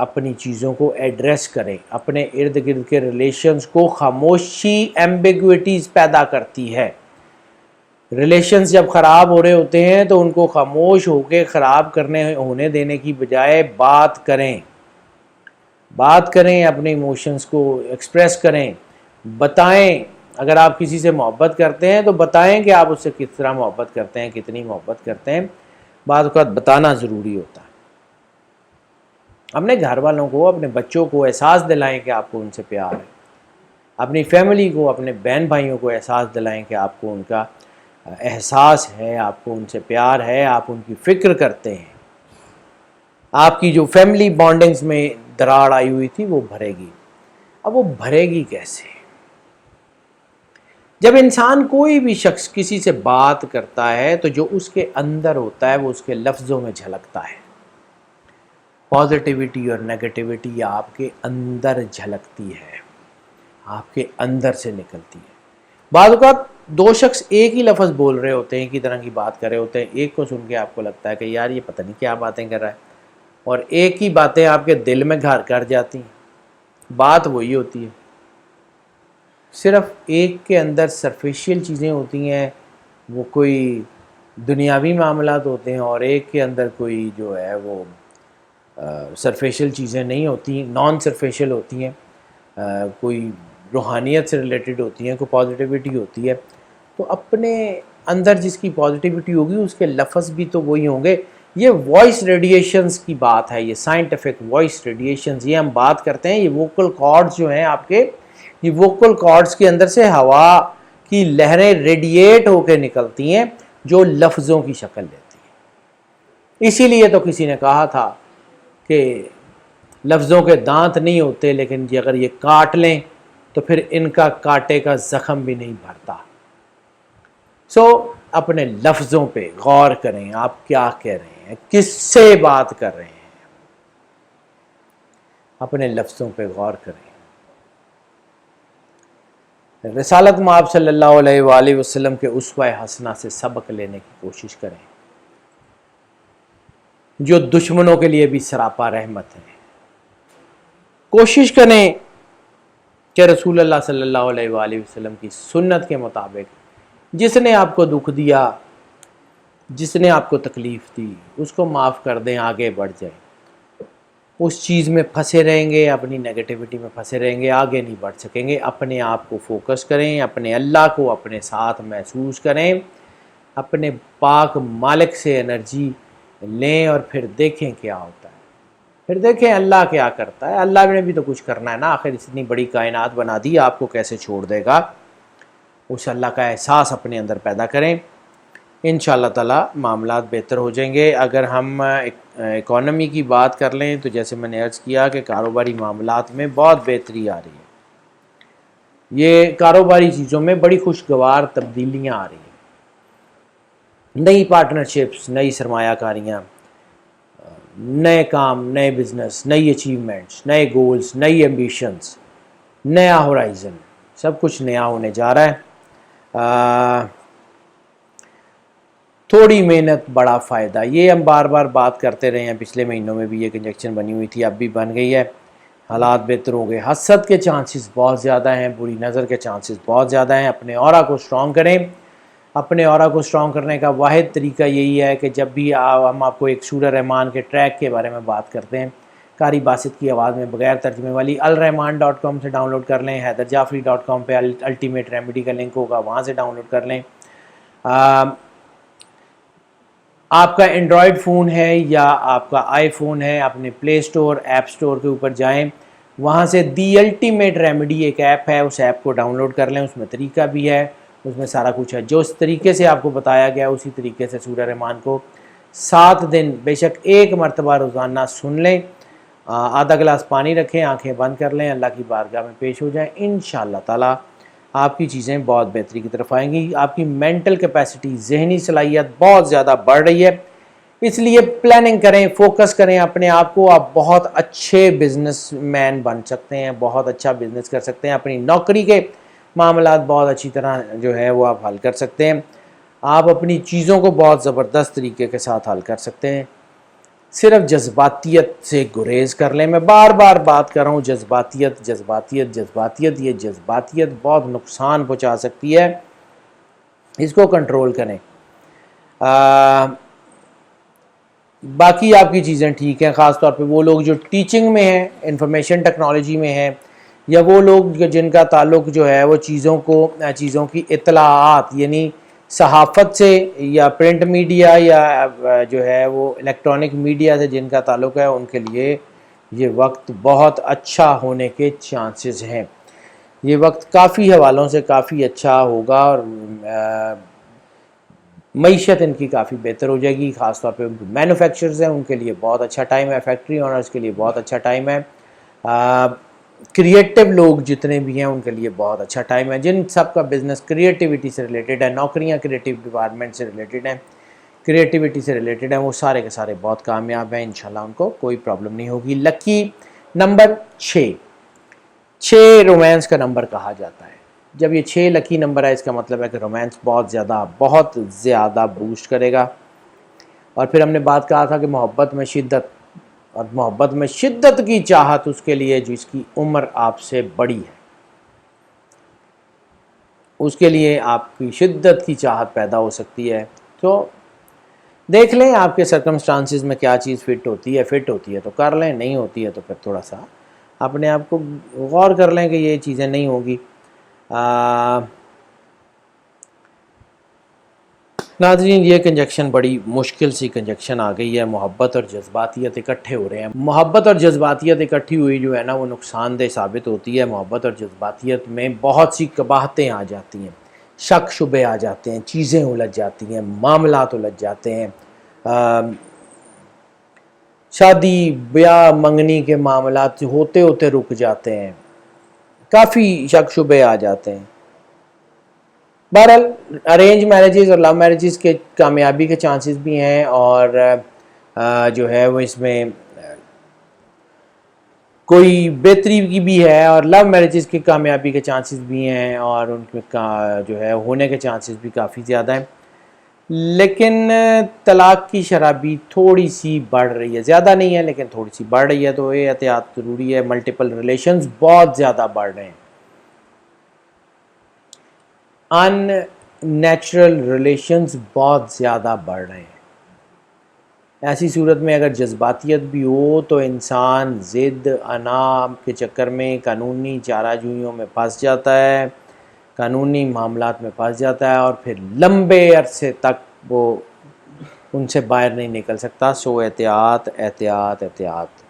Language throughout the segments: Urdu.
اپنی چیزوں کو ایڈریس کریں. اپنے ارد گرد کے ریلیشنز کو خاموشی ایمبیگوٹیز پیدا کرتی ہے. ریلیشنز جب خراب ہو رہے ہوتے ہیں تو ان کو خاموش ہو کے خراب ہونے دینے کی بجائے بات کریں، اپنے ایموشنز کو ایکسپریس کریں، بتائیں. اگر آپ کسی سے محبت کرتے ہیں تو بتائیں کہ آپ اس سے کس طرح محبت کرتے ہیں، کتنی محبت کرتے ہیں. بعض اوقات بتانا ضروری ہوتا ہے. اپنے گھر والوں کو، اپنے بچوں کو احساس دلائیں کہ آپ کو ان سے پیار ہے. اپنی فیملی کو، اپنے بہن بھائیوں کو احساس دلائیں کہ آپ کو ان کا احساس ہے، آپ کو ان سے پیار ہے، آپ ان کی فکر کرتے ہیں. آپ کی جو فیملی بانڈنگز میں دراڑ آئی ہوئی تھی وہ بھرے گی. اب وہ بھرے گی کیسے؟ جب انسان کوئی بھی شخص کسی سے بات کرتا ہے تو جو اس کے اندر ہوتا ہے وہ اس کے لفظوں میں جھلکتا ہے. پازیٹیوٹی اور نیگیٹیوٹی آپ کے اندر جھلکتی ہے، آپ کے اندر سے نکلتی ہے. بعض اوقات دو شخص ایک ہی لفظ بول رہے ہوتے ہیں، ایک ہی طرح کی بات کر رہے ہوتے ہیں. ایک کو سن کے آپ کو لگتا ہے کہ یار یہ پتہ نہیں کیا باتیں کر رہا ہے، اور ایک ہی باتیں آپ کے دل میں گھر کر جاتی ہیں. بات وہی ہوتی ہے، صرف ایک کے اندر سرفیشیل چیزیں ہوتی ہیں، وہ کوئی دنیاوی معاملات ہوتے ہیں، اور ایک کے اندر کوئی جو ہے وہ سرفیشل چیزیں نہیں ہوتی، نان سرفیشل ہوتی ہیں، کوئی روحانیت سے ریلیٹڈ ہوتی ہیں، کوئی پازیٹیوٹی ہوتی ہے. تو اپنے اندر جس کی پازیٹیوٹی ہوگی اس کے لفظ بھی تو وہی ہوں گے. یہ وائس ریڈیشنز کی بات ہے، یہ سائنٹیفک وائس ریڈیشنز، یہ ہم بات کرتے ہیں. یہ ووکل کارڈز جو ہیں آپ کے، یہ ووکل کارڈز کے اندر سے ہوا کی لہریں ریڈیٹ ہو کے نکلتی ہیں جو لفظوں کی شکل لیتی ہیں. اسی لیے تو کسی نے کہا تھا کہ لفظوں کے دانت نہیں ہوتے، لیکن اگر یہ کاٹ لیں تو پھر ان کا کاٹے کا زخم بھی نہیں بھرتا. اپنے لفظوں پہ غور کریں. آپ کیا کہہ رہے ہیں، کس سے بات کر رہے ہیں، اپنے لفظوں پہ غور کریں. رسالت مآب صلی اللہ علیہ وآلہ وسلم کے اسوہ حسنہ سے سبق لینے کی کوشش کریں، جو دشمنوں کے لیے بھی سراپا رحمت ہے. کوشش کریں کہ رسول اللہ صلی اللہ علیہ وآلہ وسلم کی سنت کے مطابق جس نے آپ کو دکھ دیا، جس نے آپ کو تکلیف دی، اس کو معاف کر دیں، آگے بڑھ جائیں. اس چیز میں پھنسے رہیں گے، اپنی نیگیٹیوٹی میں پھنسے رہیں گے، آگے نہیں بڑھ سکیں گے. اپنے آپ کو فوکس کریں، اپنے اللہ کو اپنے ساتھ محسوس کریں، اپنے پاک مالک سے انرجی لیں، اور پھر دیکھیں کیا ہوتا ہے. پھر دیکھیں اللہ کیا کرتا ہے. اللہ نے بھی تو کچھ کرنا ہے نا، آخر اتنی بڑی کائنات بنا دی، آپ کو کیسے چھوڑ دے گا. اس اللہ کا احساس اپنے اندر پیدا کریں، انشاءاللہ تعالی معاملات بہتر ہو جائیں گے. اگر ہم اکانومی کی بات کر لیں تو جیسے میں نے عرض کیا کہ کاروباری معاملات میں بہت بہتری آ رہی ہے. یہ کاروباری چیزوں میں بڑی خوشگوار تبدیلیاں آ رہی ہیں. نئی پارٹنرشپس، نئی سرمایہ کاریاں، نئے کام، نئے بزنس، نئی اچیومنٹس، نئے گولز، نئی ایمبیشنز، نیا ہورائزن، سب کچھ نیا ہونے جا رہا ہے. تھوڑی محنت بڑا فائدہ، یہ ہم بار بار بات کرتے رہے ہیں. پچھلے مہینوں میں بھی یہ کنجکشن بنی ہوئی تھی، اب بھی بن گئی ہے. حالات بہتر ہو گئے. حسد کے چانسز بہت زیادہ ہیں، بری نظر کے چانسز بہت زیادہ ہیں. اپنے اورا کو سٹرونگ کریں. اپنے اورا کو سٹرونگ کرنے کا واحد طریقہ یہی ہے کہ جب بھی ہم آپ کو ایک سورہ رحمان کے ٹریک کے بارے میں بات کرتے ہیں، قاری باسط کی آواز میں بغیر ترجمے والی، الرحمان.com سے ڈاؤن لوڈ کر لیں. حیدرجعفری.com پہ الٹیمیٹ ریمیڈی کا لنک ہوگا، وہاں سے ڈاؤن لوڈ کر لیں. آپ کا اینڈرائڈ فون ہے یا آپ کا آئی فون ہے، اپنے پلے سٹور، ایپ سٹور کے اوپر جائیں، وہاں سے دی الٹیمیٹ ریمیڈی ایک ایپ ہے، اس ایپ کو ڈاؤن لوڈ کر لیں. اس میں طریقہ بھی ہے، اس میں سارا کچھ ہے. جو اس طریقے سے آپ کو بتایا گیا اسی طریقے سے سورہ رحمان کو 7 دن بے شک ایک مرتبہ روزانہ سن لیں. آدھا گلاس پانی رکھیں، آنکھیں بند کر لیں، اللہ کی بارگاہ میں پیش ہو جائیں. انشاءاللہ تعالی آپ کی چیزیں بہت بہتری کی طرف آئیں گی. آپ کی مینٹل کیپیسٹی، ذہنی صلاحیت بہت زیادہ بڑھ رہی ہے. اس لیے پلاننگ کریں، فوکس کریں اپنے آپ کو. آپ بہت اچھے بزنس مین بن سکتے ہیں، بہت اچھا بزنس کر سکتے ہیں. اپنی نوکری کے معاملات بہت اچھی طرح جو ہے وہ آپ حل کر سکتے ہیں. آپ اپنی چیزوں کو بہت زبردست طریقے کے ساتھ حل کر سکتے ہیں. صرف جذباتیت سے گریز کر لیں. میں بار بار بات کر رہا ہوں جذباتیت جذباتیت جذباتیت. یہ جذباتیت بہت نقصان پہنچا سکتی ہے, اس کو کنٹرول کریں. باقی آپ کی چیزیں ٹھیک ہیں, خاص طور پہ وہ لوگ جو ٹیچنگ میں ہیں, انفارمیشن ٹیکنالوجی میں ہیں, یا وہ لوگ جن کا تعلق جو ہے وہ چیزوں کی اطلاعات یعنی صحافت سے یا پرنٹ میڈیا یا جو ہے وہ الیکٹرانک میڈیا سے جن کا تعلق ہے, ان کے لیے یہ وقت بہت اچھا ہونے کے چانسز ہیں. یہ وقت کافی حوالوں سے کافی اچھا ہوگا اور معیشت ان کی کافی بہتر ہو جائے گی. خاص طور پہ مینوفیکچررز ہیں ان کے لیے بہت اچھا ٹائم ہے, فیکٹری اونرز کے لیے بہت اچھا ٹائم ہے, کریٹو لوگ جتنے بھی ہیں ان کے لیے بہت اچھا ٹائم ہے. جن سب کا بزنس کریٹیوٹی سے ریلیٹڈ ہے, نوکریاں کریٹیو ڈپارٹمنٹ سے ریلیٹڈ ہیں, کریٹیوٹی سے ریلیٹڈ ہیں, وہ سارے کے سارے بہت کامیاب ہیں. انشاءاللہ ان کو کوئی پرابلم نہیں ہوگی. لکی نمبر 6 رومانس کا نمبر کہا جاتا ہے. جب یہ 6 لکی نمبر ہے اس کا مطلب ہے کہ رومانس بہت زیادہ بوسٹ کرے گا. اور پھر ہم نے بات کہا تھا کہ محبت میں شدت, اور محبت میں شدت کی چاہت اس کے لیے جس کی عمر آپ سے بڑی ہے, اس کے لیے آپ کی شدت کی چاہت پیدا ہو سکتی ہے. تو دیکھ لیں آپ کے سرکمسٹانسز میں کیا چیز فٹ ہوتی ہے تو کر لیں, نہیں ہوتی ہے تو پھر تھوڑا سا اپنے آپ کو غور کر لیں کہ یہ چیزیں نہیں ہوگی. ناظرین یہ کنجکشن بڑی مشکل سی کنجکشن آ گئی ہے. محبت اور جذباتیت اکٹھے ہو رہے ہیں. محبت اور جذباتیت اکٹھی ہوئی جو ہے نا وہ نقصان دہ ثابت ہوتی ہے. محبت اور جذباتیت میں بہت سی قباحتیں آ جاتی ہیں, شک شبے آ جاتے ہیں, چیزیں الجھ جاتی ہیں, معاملات الجھ جاتے ہیں, شادی بیاہ منگنی کے معاملات ہوتے ہوتے رک جاتے ہیں, کافی شک شبے آ جاتے ہیں. بہرحال ارینج میرجز اور لو میرجز کے کامیابی کے چانسز بھی ہیں, اور جو ہے وہ اس میں کوئی بہتری کی بھی ہے, اور لو میرجز کی کامیابی کے چانسز بھی ہیں, اور ان کے جو ہے ہونے کے چانسز بھی کافی زیادہ ہیں. لیکن طلاق کی شرح بھی تھوڑی سی بڑھ رہی ہے, زیادہ نہیں ہے لیکن تھوڑی سی بڑھ رہی ہے, تو یہ احتیاط ضروری ہے. ملٹیپل ریلیشنز بہت زیادہ بڑھ رہے ہیں, ان نیچرل ریلیشنز بہت زیادہ بڑھ رہے ہیں. ایسی صورت میں اگر جذباتیت بھی ہو تو انسان ضد انا کے چکر میں قانونی چارہ جوئیوں میں پھنس جاتا ہے, قانونی معاملات میں پھنس جاتا ہے, اور پھر لمبے عرصے تک وہ ان سے باہر نہیں نکل سکتا. سو احتیاط احتیاط احتیاط.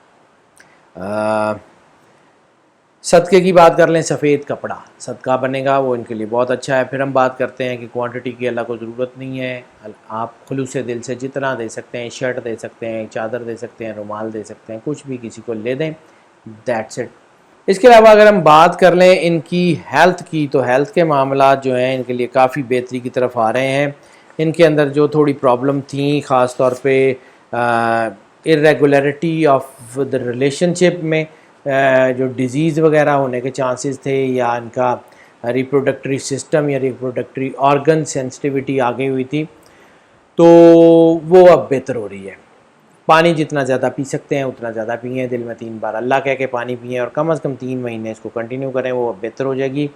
صدقے کی بات کر لیں, سفید کپڑا صدقہ بنے گا, وہ ان کے لیے بہت اچھا ہے. پھر ہم بات کرتے ہیں کہ کوانٹٹی کی اللہ کو ضرورت نہیں ہے, آپ خلوص دل سے جتنا دے سکتے ہیں, شرٹ دے سکتے ہیں, چادر دے سکتے ہیں, رومال دے سکتے ہیں, کچھ بھی کسی کو لے دیں, دیٹس اٹ. اس کے علاوہ اگر ہم بات کر لیں ان کی ہیلتھ کی, تو ہیلتھ کے معاملات جو ہیں ان کے لیے کافی بہتری کی طرف آ رہے ہیں. ان کے اندر جو تھوڑی پرابلم تھیں, خاص طور پہ ارریگولیرٹی آف دا ریلیشن شپ میں جو ڈیزیز وغیرہ ہونے کے چانسز تھے, یا ان کا ریپروڈکٹری سسٹم یا ریپروڈکٹری آرگن سینسٹیوٹی آ گئی ہوئی تھی, تو وہ اب بہتر ہو رہی ہے. پانی جتنا زیادہ پی سکتے ہیں اتنا زیادہ پئیں, دل میں 3 بار اللہ کہہ کے پانی پئیں, اور کم از کم 3 مہینے اس کو کنٹینیو کریں, وہ بہتر ہو جائے گی.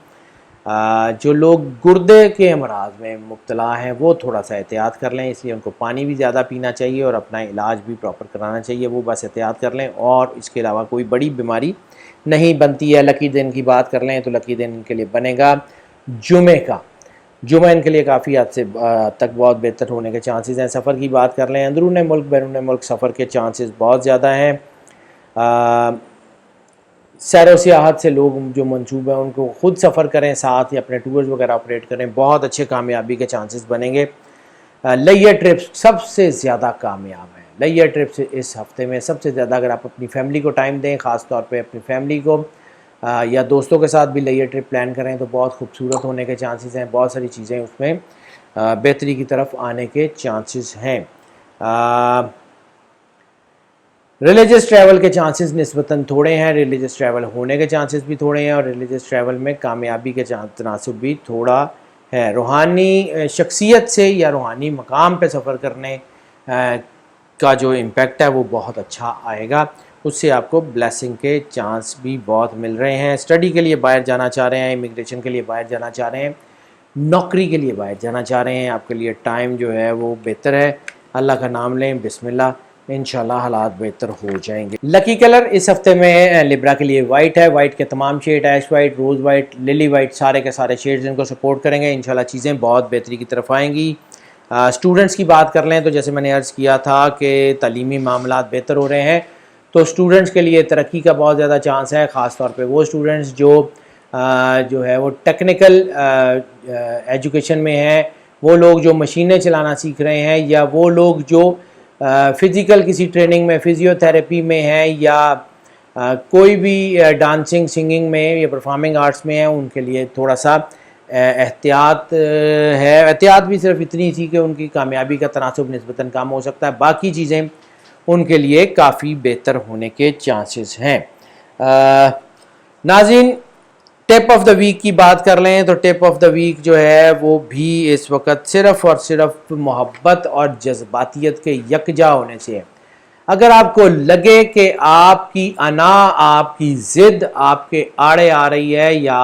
جو لوگ گردے کے امراض میں مبتلا ہیں وہ تھوڑا سا احتیاط کر لیں, اس لیے ان کو پانی بھی زیادہ پینا چاہیے اور اپنا علاج بھی پراپر کرانا چاہیے, وہ بس احتیاط کر لیں, اور اس کے علاوہ کوئی بڑی بیماری نہیں بنتی ہے. لکی دن کی بات کر لیں تو لکی دن ان کے لیے بنے گا جمعے کا. جمعہ ان کے لیے کافی حد سے تک بہت بہتر ہونے کے چانسز ہیں. سفر کی بات کر لیں, اندرون ملک بیرون ملک سفر کے چانسز بہت زیادہ ہیں. سیر و سیاحت سے لوگ جو منسوب ہیں ان کو خود سفر کریں ساتھ, یا اپنے ٹورز وغیرہ آپریٹ کریں, بہت اچھے کامیابی کے چانسز بنیں گے. لیہ ٹرپس سب سے زیادہ کامیاب ہیں. لیہ ٹرپس اس ہفتے میں سب سے زیادہ, اگر آپ اپنی فیملی کو ٹائم دیں, خاص طور پہ اپنی فیملی کو یا دوستوں کے ساتھ بھی لیہ ٹرپ پلان کریں, تو بہت خوبصورت ہونے کے چانسز ہیں. بہت ساری چیزیں اس میں بہتری کی طرف آنے کے چانسز ہیں. ریلیجس ٹریول کے چانسز نسبتاً تھوڑے ہیں, ریلیجس ٹریول ہونے کے چانسز بھی تھوڑے ہیں, اور ریلیجس ٹریول میں کامیابی کے تناسب بھی تھوڑا ہے. روحانی شخصیت سے یا روحانی مقام پہ سفر کرنے کا جو امپیکٹ ہے وہ بہت اچھا آئے گا، اس سے آپ کو بلیسنگ کے چانس بھی بہت مل رہے ہیں۔ اسٹڈی کے لیے باہر جانا چاہ رہے ہیں، امیگریشن کے لیے باہر جانا چاہ رہے ہیں، نوکری کے لیے باہر جانا چاہ رہے ہیں، آپ کے لیے ٹائم جو ہے وہ بہتر ہے۔ اللہ کا نام لیں، بسم اللہ، انشاءاللہ حالات بہتر ہو جائیں گے۔ لکی کلر اس ہفتے میں لبرا کے لیے وائٹ ہے، وائٹ کے تمام شیڈ، ایش وائٹ، روز وائٹ، للی وائٹ، سارے کے سارے شیڈز ان کو سپورٹ کریں گے، انشاءاللہ چیزیں بہت بہتری کی طرف آئیں گی۔ اسٹوڈنٹس کی بات کر لیں تو جیسے میں نے عرض کیا تھا کہ تعلیمی معاملات بہتر ہو رہے ہیں، تو اسٹوڈنٹس کے لیے ترقی کا بہت زیادہ چانس ہے، خاص طور پہ وہ اسٹوڈنٹس جو ہے وہ ٹیکنیکل ایجوکیشن میں ہیں، وہ لوگ جو مشینیں چلانا سیکھ رہے ہیں، یا وہ لوگ جو فزیکل کسی ٹریننگ میں، فزیو تھراپی میں ہیں، یا کوئی بھی ڈانسنگ، سنگنگ میں یا پرفارمنگ آرٹس میں ہیں، ان کے لیے تھوڑا سا احتیاط ہے۔ احتیاط بھی صرف اتنی تھی کہ ان کی کامیابی کا تناسب نسبتاً کم ہو سکتا ہے، باقی چیزیں ان کے لیے کافی بہتر ہونے کے چانسز ہیں۔ ناظرین، ٹپ آف دا ویک کی بات کر لیں تو ٹپ آف دا ویک جو ہے وہ بھی اس وقت صرف اور صرف محبت اور جذباتیت کے یکجا ہونے سے ہے۔ اگر آپ کو لگے کہ آپ کی انا، آپ کی ضد آپ کے آڑے آ رہی ہے، یا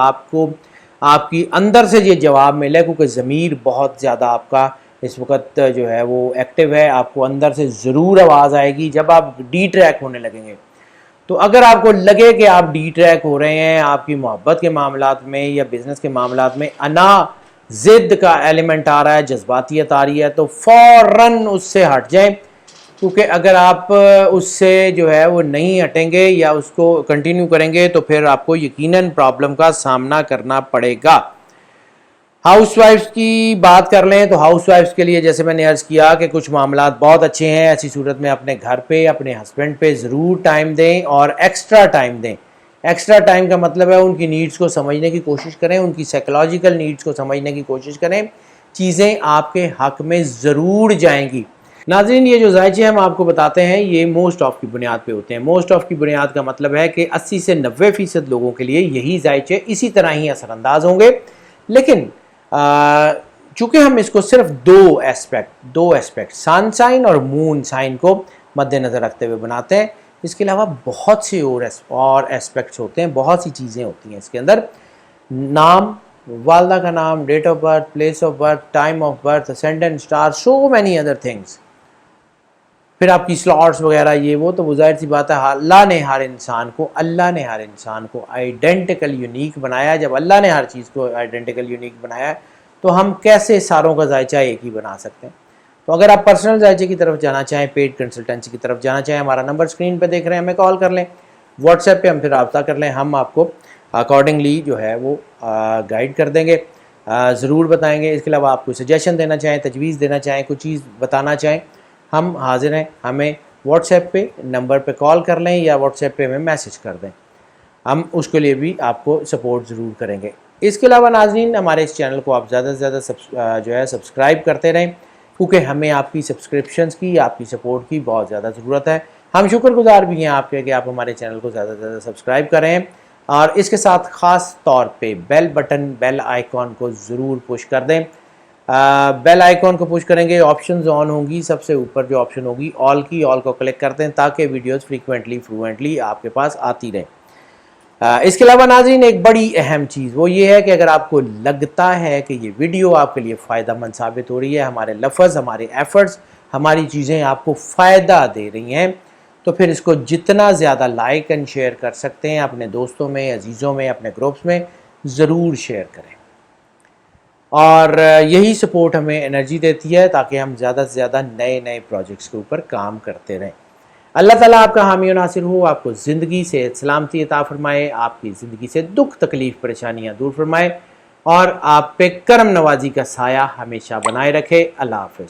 آپ کی اندر سے یہ جواب ملے، کیونکہ ضمیر بہت زیادہ آپ کا اس وقت جو ہے وہ ایکٹیو ہے، آپ کو اندر سے ضرور آواز آئے گی جب آپ ڈی ٹریک ہونے لگیں گے۔ تو اگر آپ کو لگے کہ آپ ڈی ٹریک ہو رہے ہیں آپ کی محبت کے معاملات میں یا بزنس کے معاملات میں، انا ضد کا ایلیمنٹ آ رہا ہے، جذباتیت آ رہی ہے، تو فوراً اس سے ہٹ جائیں، کیونکہ اگر آپ اس سے جو ہے وہ نہیں ہٹیں گے یا اس کو کنٹینیو کریں گے تو پھر آپ کو یقیناً پرابلم کا سامنا کرنا پڑے گا۔ ہاؤس وائفز کی بات کر لیں تو ہاؤس وائفز کے لیے جیسے میں نے عرض کیا کہ کچھ معاملات بہت اچھے ہیں، ایسی صورت میں اپنے گھر پہ، اپنے ہسبینڈ پہ ضرور ٹائم دیں اور ایکسٹرا ٹائم دیں۔ ایکسٹرا ٹائم کا مطلب ہے ان کی نیڈز کو سمجھنے کی کوشش کریں، ان کی سائیکولوجیکل نیڈز کو سمجھنے کی کوشش کریں، چیزیں آپ کے حق میں ضرور جائیں گی۔ ناظرین، یہ جو ذائچے ہم آپ کو بتاتے ہیں یہ موسٹ آف کی بنیاد پہ ہوتے ہیں۔ موسٹ آف کی بنیاد کا مطلب ہے کہ 80 سے 90% لوگوں کے لیے یہی ذائچے اسی طرح ہی اثر انداز ہوں گے، لیکن چونکہ ہم اس کو صرف دو ایسپیکٹ سن سائن اور مون سائن کو مد نظر رکھتے ہوئے بناتے ہیں، اس کے علاوہ بہت سے اور ایسپیکٹس ہوتے ہیں، بہت سی چیزیں ہوتی ہیں اس کے اندر، نام، والدہ کا نام، date of birth, place of birth, time of birth, ascendant star, so many other things, پھر آپ کی سلاٹس وغیرہ، یہ وہ تو ظاہر سی بات ہے اللہ نے ہر انسان کو آئیڈینٹیکل یونیک بنایا۔ جب اللہ نے ہر چیز کو آئیڈینٹیکل یونیک بنایا تو ہم کیسے ساروں کا ذائچہ ایک ہی بنا سکتے ہیں؟ تو اگر آپ پرسنل ذائچے کی طرف جانا چاہیں، پیڈ کنسلٹنسی کی طرف جانا چاہیں، ہمارا نمبر اسکرین پہ دیکھ رہے ہیں، ہمیں کال کر لیں، واٹس ایپ پہ ہم پھر رابطہ کر لیں، ہم آپ کو اکارڈنگلی جو ہے وہ گائیڈ کر دیں گے، ضرور بتائیں گے۔ اس کے علاوہ آپ کو سجیشن دینا چاہیں، تجویز دینا چاہیں، کوئی چیز بتانا چاہیں، ہم حاضر ہیں، ہمیں واٹس ایپ پہ نمبر پہ کال کر لیں یا واٹس ایپ پہ ہمیں میسج کر دیں، ہم اس کے لیے بھی آپ کو سپورٹ ضرور کریں گے۔ اس کے علاوہ ناظرین، ہمارے اس چینل کو آپ زیادہ سے زیادہ جو ہے سبسکرائب کرتے رہیں، کیونکہ ہمیں آپ کی سبسکرپشنز کی، آپ کی سپورٹ کی بہت زیادہ ضرورت ہے۔ ہم شکر گزار بھی ہیں آپ کے کہ آپ ہمارے چینل کو زیادہ سے زیادہ سبسکرائب کر رہے ہیں، اور اس کے ساتھ خاص طور پہ بیل آئیکن کو ضرور پش کر دیں۔ بیل آئیکن کو پش کریں گے، آپشنز آن ہوں گی، سب سے اوپر جو آپشن ہوگی آل کی، آل کو کلک کر دیں تاکہ ویڈیوز فریکوینٹلی آپ کے پاس آتی رہیں۔ اس کے علاوہ ناظرین، ایک بڑی اہم چیز وہ یہ ہے کہ اگر آپ کو لگتا ہے کہ یہ ویڈیو آپ کے لیے فائدہ مند ثابت ہو رہی ہے، ہمارے لفظ، ہمارے ایفرٹس، ہماری چیزیں آپ کو فائدہ دے رہی ہیں، تو پھر اس کو جتنا زیادہ لائک اینڈ شیئر کر سکتے ہیں اپنے دوستوں میں، عزیزوں میں، اپنے گروپس میں ضرور شیئر کریں، اور یہی سپورٹ ہمیں انرجی دیتی ہے تاکہ ہم زیادہ سے زیادہ نئے پروجیکٹس کے اوپر کام کرتے رہیں۔ اللہ تعالیٰ آپ کا حامی و ناصر ہو، آپ کو زندگی سے سلامتی عطا فرمائے، آپ کی زندگی سے دکھ تکلیف پریشانیاں دور فرمائے، اور آپ پہ کرم نوازی کا سایہ ہمیشہ بنائے رکھے۔ اللہ حافظ۔